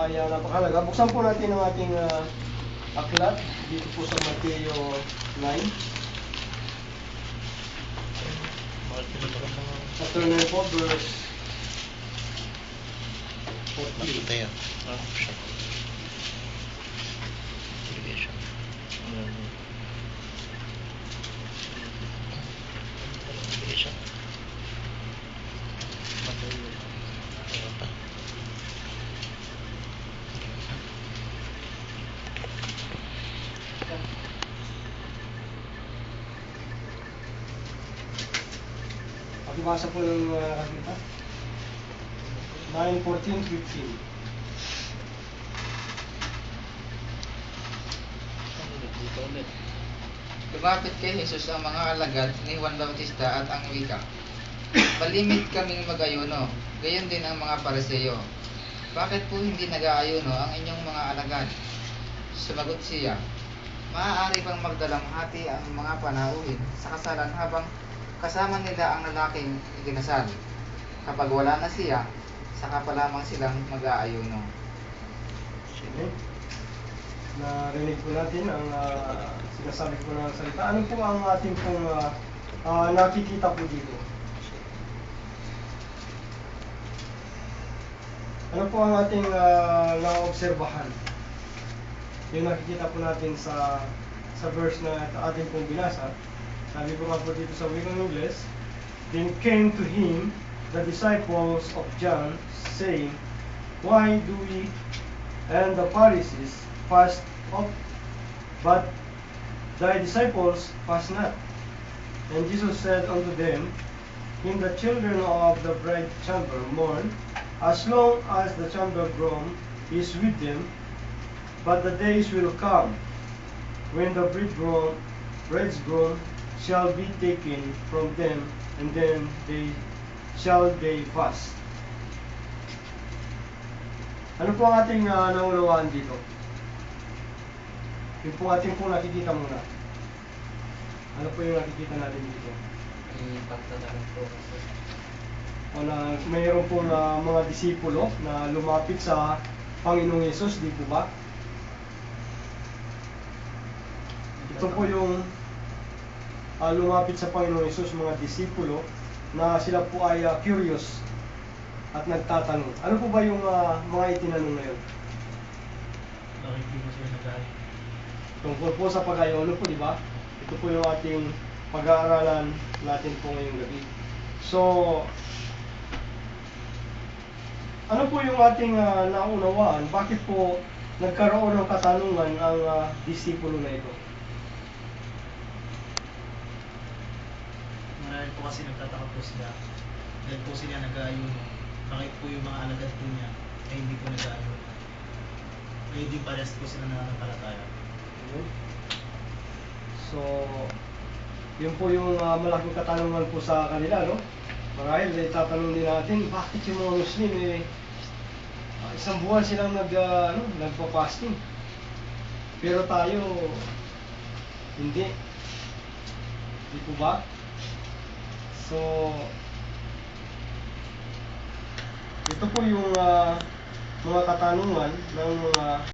ay napakahalaga. Buksan po natin ang ating aklat dito po sa Mateo 9. Chapter 9 po, verse 40. Pakibasa po ng kakita. 9:14-15. Lumapit kay Jesus ang mga alagad ni Juan Bautista at ang wika, "Palimit kaming mag-ayuno, gayon din ang mga Pariseo. Bakit po hindi nag-aayuno ang inyong mga alagad?" Sumagot siya, "Maaari bang magdalamhati ang mga panauhin sa kasalan habang kasama nila ang lalaking ikinasal? Kapag wala na siya, saka pa lamang silang mag-aayuno." Okay. Narinig po natin ang sinasabi po ng salita. Ano po ang ating pong nakikita po dito? Ano po ang ating naobserbahan? Yung nakikita po natin sa verse na ating pong binasa. Sabi po nga po dito sa wikang Ingles, "Then came to him the disciples of John, saying, Why do we and the Pharisees fast oft, but thy disciples fast not? And Jesus said unto them, In the children of the bride chamber mourn, as long as the chamber-groom is with them, but the days will come, when the bridegroom shall be taken from them, and then shall they fast." Ano po ang ating naunawaan dito? Yung po ating po nakikita muna. Ano po yung nakikita natin dito? Pagtatalang po kasi. O na mayroon po na mga disipulo na lumapit sa Panginoong Yesus, di po ba? Ito po yung lumapit sa Panginoong Yesus, mga disipulo, na sila po ay curious at nagtatanong. Ano po ba yung mga itinanong na yun? Bakit hindi mo sila nag-aayon? Tungkol po sa pag-ayuno po, di ba? Ito po yung ating pag-aaralan natin po ngayong gabi. So, ano po yung ating naunawaan? Bakit po nagkaroon ng katanungan ang disipulo na ito? Marahil po kasi nagtataka po sila. Dahil po sila nag-aayuno. Bakit po yung mga alagad po niya ay hindi po nag-aayuno? Ay hindi parehas po sila nananampalataya. So, yun po yung malaking katanungan po sa kanila, no? Marahil tatanong din natin, bakit yung mga Muslim isang buwan silang nagpa-fasting. Pero tayo, hindi. Di po ba? So, ito po yung mga katanungan ng mga